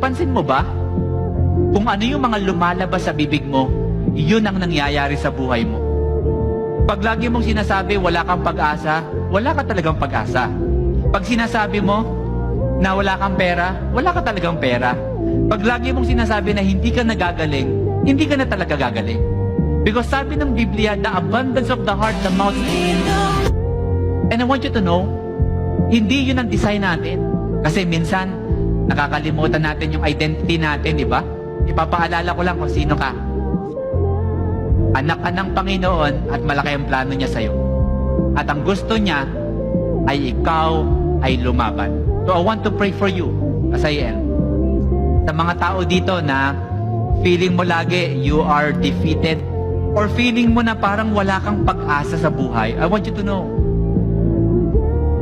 Napansin mo ba? Kung ano yung mga lumalabas sa bibig mo, yun ang nangyayari sa buhay mo. Pag lagi mong sinasabi wala kang pag-asa, wala ka talagang pag-asa. Pag sinasabi mo na wala kang pera, wala ka talagang pera. Pag lagi mong sinasabi na hindi ka nagagaling, hindi ka na talaga gagaling. Because sabi ng Biblia, the abundance of the heart, the mouth speaks. And I want you to know, hindi yun ang design natin. Kasi minsan, nakakalimutan natin yung identity natin, di ba? Ipapaalala ko lang kung sino ka. Anak ka ng Panginoon at malaki ang plano niya sa'yo. At ang gusto niya ay ikaw ay lumaban. So I want to pray for you, as I am. Sa mga tao dito na feeling mo lagi you are defeated or feeling mo na parang wala kang pag-asa sa buhay, I want you to know,